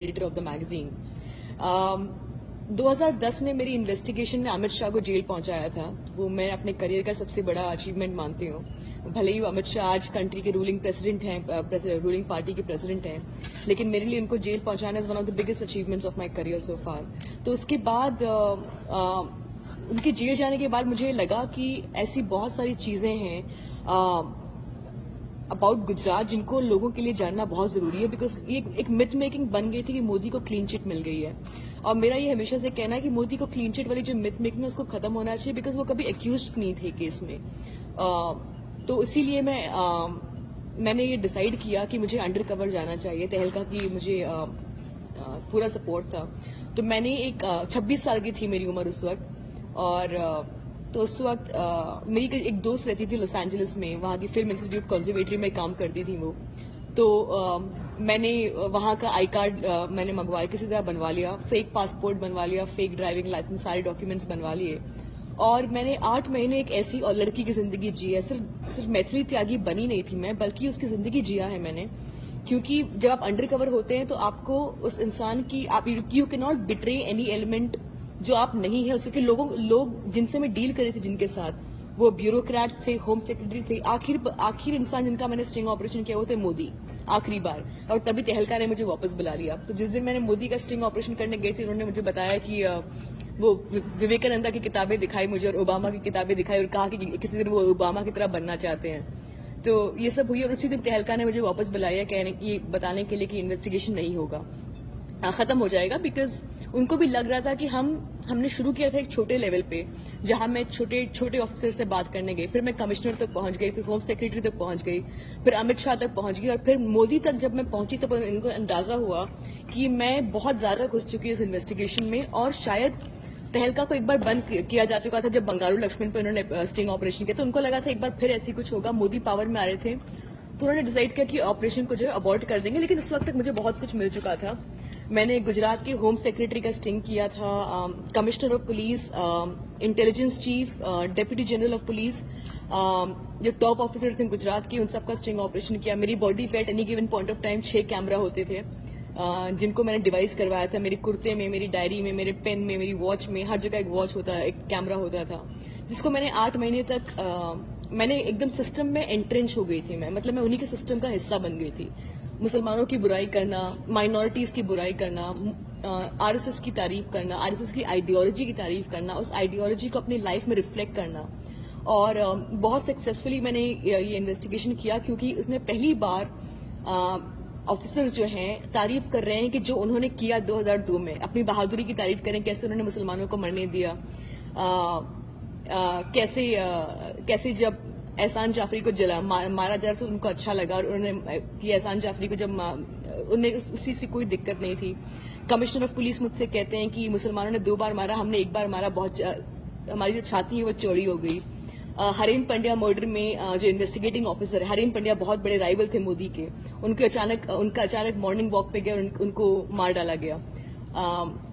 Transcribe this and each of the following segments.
Editor of the magazine. 2010 میں میری investigation نے امت شاہ کو جیل پہنچایا تھا. وہ میں اپنے کریئر کا سب سے بڑا اچیومنٹ مانتی ہوں. بھلے ہی امت شاہ آج کنٹری کے رولنگ پریزیڈنٹ ہیں, رولنگ پارٹی کے پریزیڈنٹ ہیں, لیکن میرے لیے ان کو جیل پہنچانا is one of the biggest achievements of my career so for. تو اس کے بعد ان کے جیل جانے کے بعد مجھے لگا کہ ایسی بہت ساری چیزیں ہیں اباؤٹ گجرات جن کو لوگوں کے لیے جاننا بہت ضروری ہے, بیکاز یہ ایک متھ میکنگ بن گئی تھی کہ مودی کو کلین چٹ مل گئی ہے. اور میرا یہ ہمیشہ سے کہنا ہے کہ مودی کو کلین چٹ والی جو متھ میکنگ ہے اس کو ختم ہونا چاہیے, بیکاز وہ کبھی ایکیوزڈ نہیں تھے کیس میں. تو اسی لیے میں نے یہ ڈیسائیڈ کیا کہ مجھے انڈر کور جانا چاہیے. تہلکا کی مجھے پورا سپورٹ تھا. تو میں نے 26 سال کی تھی میری عمر اس وقت, اور تو اس وقت میری ایک دوست رہتی تھی لاس اینجلس میں, وہاں کی فلم انسٹیٹیوٹ کنزرویٹری میں کام کرتی تھی وہ. تو میں نے وہاں کا آئی کارڈ میں نے منگوایا, کسی طرح بنوا لیا, فیک پاسپورٹ بنوا لیا, فیک ڈرائیونگ لائسنس, سارے ڈاکیومنٹس بنوا لیے, اور میں نے 8 مہینے ایک ایسی اور لڑکی کی زندگی جی ہے. صرف میتھلی تیاگی بنی نہیں تھی میں, بلکہ اس کی زندگی جیا ہے میں نے. کیونکہ جب آپ انڈر کور ہوتے ہیں تو آپ کو اس انسان کی یو کی ناٹ بٹرے اینی ایلیمنٹ جو آپ نہیں ہیں اسے. کہ لوگ جن سے میں ڈیل کرے تھے, جن کے ساتھ وہ بیوروکریٹس تھے, ہوم سیکرٹری تھے, آخر انسان جن کا میں نے اسٹنگ آپریشن کیا وہ تھے مودی, آخری بار. اور تبھی تہلکا نے مجھے واپس بلا لیا. تو جس دن میں نے مودی کا اسٹنگ آپریشن کرنے گئی تھی, انہوں نے مجھے بتایا کہ وہ وویکانندا کی کتابیں دکھائی مجھے اور اوباما کی کتابیں دکھائی, اور کہا کہ کسی دن وہ اوباما کی طرح بننا چاہتے ہیں. تو یہ سب ہوئی, اور اسی دن تہلکا نے مجھے واپس بلایا بتانے کے لیے کہ انویسٹیگیشن نہیں ہوگا, ختم ہو جائے گا. بیکاز ان کو بھی لگ رہا تھا کہ ہم نے شروع کیا تھا ایک چھوٹے لیول پہ, جہاں میں چھوٹے آفیسر سے بات کرنے گئی, پھر میں کمشنر تک پہنچ گئی, پھر ہوم سیکرٹری تک پہنچ گئی, پھر امت شاہ تک پہنچ گئی, اور پھر مودی تک جب میں پہنچی تو ان کو اندازہ ہوا کہ میں بہت زیادہ گھس چکی اس انویسٹیگیشن میں. اور شاید تہلکا کو ایک بار بند کیا جا چکا تھا جب بنگارو لکشمن پہ انہوں نے اسٹنگ آپریشن کیا, تو ان کو لگا تھا ایک بار پھر ایسی کچھ ہوگا. مودی پاور میں آ رہے تھے تو انہوں نے ڈیسائیڈ کیا کہ آپریشن کو جو ہے ابورٹ کر دیں گے. لیکن اس وقت تک مجھے بہت کچھ مل چکا تھا. میں نے گجرات کے ہوم سیکرٹری کا اسٹنگ کیا تھا, commissioner of police, intelligence chief, deputy general of police, جو ٹاپ آفیسرز ہیں گجرات کی, ان سب کا اسٹنگ آپریشن کیا. میری باڈی پہ at any given point of time 6 camera ہوتے تھے, جن کو میں نے ڈیوائس کروایا تھا. میرے کرتے میں, میری ڈائری میں, میرے پین میں, میری واچ میں, ہر جگہ ایک واچ ہوتا, ایک کیمرہ ہوتا تھا, جس کو میں نے 8 مہینے تک میں نے ایک دم سسٹم میں انٹرنچ ہو گئی تھی. مطلب میں انہی کے سسٹم کا حصہ بن گئی تھی. مسلمانوں کی برائی کرنا, مائنورٹیز کی برائی کرنا, آر ایس ایس کی تعریف کرنا, آر ایس ایس کی آئیڈیالوجی کی تعریف کرنا, اس آئیڈیالوجی کو اپنی لائف میں ریفلیکٹ کرنا. اور بہت سکسیزفلی میں نے یہ انویسٹیگیشن کیا, کیونکہ اس میں پہلی بار آفیسرز جو ہیں تعریف کر رہے ہیں کہ جو انہوں نے کیا 2002 میں, اپنی بہادری کی تعریف کریں, کیسے انہوں نے مسلمانوں کو مرنے دیا, کیسے جب احسان جعفری کو مارا جا تو ان کو اچھا لگا, اور انہوں نے کہ احسان جعفری کو جب انہیں اسی سے کوئی دقت نہیں تھی. کمشنر آف پولیس مجھ سے کہتے ہیں کہ مسلمانوں نے 2 بار مارا, ہم نے 1 بار مارا, بہت ہماری جو چھاتی ہے وہ چوڑی ہو گئی. حریم پنڈیا مرڈر میں جو انویسٹیگیٹنگ آفیسر ہے, حریم پنڈیا بہت بڑے رائیول تھے مودی کے, ان کا اچانک مارننگ واک پہ گیا اور ان کو مار ڈالا گیا.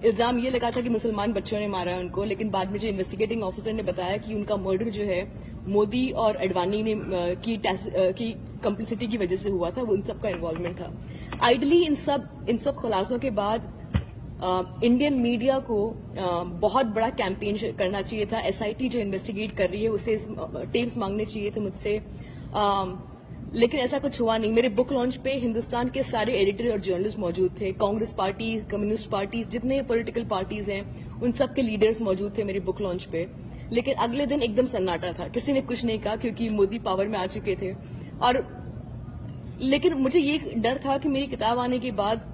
الزام یہ لگا تھا کہ مسلمان بچوں نے مارا ان کو, لیکن بعد میں جو انویسٹیگیٹنگ آفیسر نے بتایا کہ ان کا مرڈر جو ہے مودی اور اڈوانی نے کی کمپلسٹی کی وجہ سے ہوا تھا, وہ ان سب کا انوالومنٹ تھا. آئیڈلی ان سب خلاصوں کے بعد انڈین میڈیا کو بہت بڑا کیمپین کرنا چاہیے تھا. ایس آئی ٹی جو انویسٹیگیٹ کر رہی ہے اسے ٹیپس مانگنے چاہیے تھے مجھ سے, لیکن ایسا کچھ ہوا نہیں. میرے بک لانچ پہ ہندوستان کے سارے ایڈیٹر اور جرنلسٹ موجود تھے, کانگریس پارٹی, کمیونسٹ پارٹیز, جتنے پولیٹیکل پارٹیز ہیں ان سب کے لیڈرز موجود تھے میرے بک لانچ پہ. لیکن اگلے دن ایک دم سناٹا تھا, کسی نے کچھ نہیں کہا, کیونکہ مودی پاور میں آ چکے تھے. اور لیکن مجھے یہ ڈر تھا کہ میری کتاب آنے کے بعد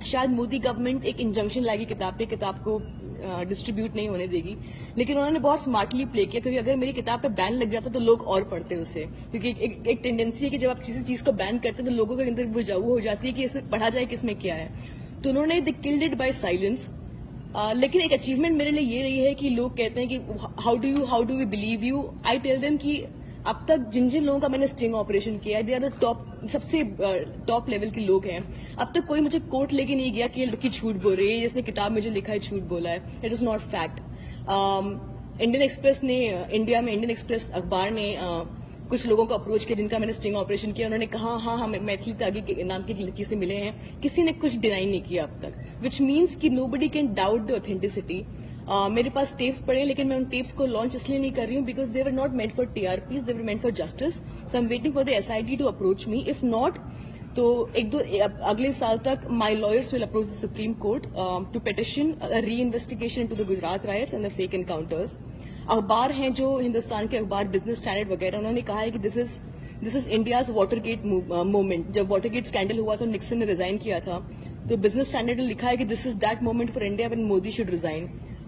شاید مودی گورنمنٹ ایک انجنکشن لائے گی کتاب پہ, کتاب کو ڈسٹریبیوٹ نہیں ہونے دے گی. لیکن انہوں نے بہت اسمارٹلی پلے کیا, کیونکہ اگر میری کتاب پہ بین لگ جاتا تو لوگ اور پڑھتے اسے, کیونکہ ایک ٹینڈنسی ہے کہ جب آپ کسی چیز کو بین کرتے ہیں تو لوگوں کے اندر وہ ہو جاتی ہے کہ اسے پڑھا جائے کہ اس میں کیا ہے. تو انہوں نے دی کلڈ اٹ بائی سائلنس. لیکن ایک اچیومنٹ میرے لیے یہ رہی ہے کہ لوگ کہتے ہیں کہ how do we believe you. I tell them کہ اب تک جن لوگوں کا میں نے اسٹنگ آپریشن کیا ہے, دے آر دا ٹاپ, سب سے ٹاپ لیول کے لوگ ہیں. اب تک کوئی مجھے کورٹ لے کے نہیں گیا کہ یہ لڑکی جھوٹ بول رہی ہے, جس نے کتاب میں جو لکھا ہے جھوٹ بولا ہے. It is not fact. Indian express نے, انڈیا میں انڈین ایکسپریس اخبار نے کچھ لوگوں کو اپروچ کیا جن کا میں نے اسٹنگ آپریشن کیا, انہوں نے کہا ہاں ہم میتھلی تاگی کے نام کی لڑکی سے ملے ہیں, کسی نے کچھ ڈینائی نہیں کیا اب تک, وچ مینس کہ نو بڈی کین ڈاؤٹ دی اوتھینٹسٹی. میرے پاس ٹیپس پڑے لیکن میں ان ٹیپس کو لانچ اس لیے نہیں کر رہی ہوں because they were not meant for T R Ps, they were meant for justice. So I'm waiting for the S I T to approach me. If not تو اگلے سال تک my lawyers will approach the Supreme Court to petition reinvestigation into the Gujarat riots and the fake encounters. اخبار ہیں جو ہندوستان کے اخبار business standard وغیرہ, انہوں نے کہا ہے کہ this is India's water get moment. جب واٹر گیٹ اسکینڈل ہوا تو نکسن نے ریزائن کیا تھا, تو بزنس اسٹینڈرڈ نے لکھا ہے کہ this is that moment for India when Modi should resign.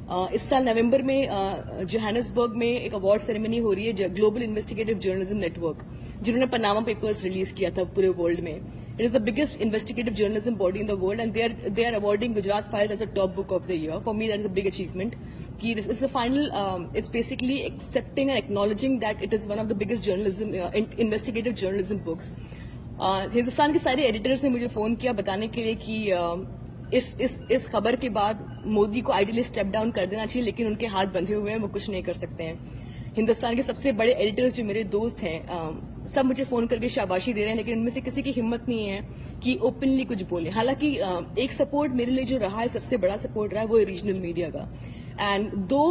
اس سال نومبر میں جوہانسبرگ میں ایک اوارڈ سیریمنی ہو رہی ہے global investigative journalism network, جنہوں نے پاناما پیپرز ریلیز کیا تھا پورے ورلڈ میں. It is the biggest investigative journalism body in the world and they are awarding Gujarat files as a top book of the year. For me that is a big achievement. It's basically accepting and acknowledging that it is one of the biggest journalism, investigative journalism books. Hindustan کے سارے editors نے مجھے phone کیا بتانے کے لیے کہ اس خبر کے بعد مودی کو آئیڈیلی اسٹیپ ڈاؤن کر دینا چاہیے, لیکن ان کے ہاتھ بندھے ہوئے ہیں, وہ کچھ نہیں کر سکتے ہیں. ہندوستان کے سب سے بڑے ایڈیٹرز جو میرے دوست ہیں سب مجھے فون کر کے شاباشی دے رہے ہیں, لیکن ان میں سے کسی کی ہمت نہیں ہے کہ اوپنلی کچھ بولے. حالانکہ ایک سپورٹ میرے لیے جو رہا ہے, سب سے بڑا سپورٹ رہا ہے, وہ ریجنل میڈیا کا. اینڈ دو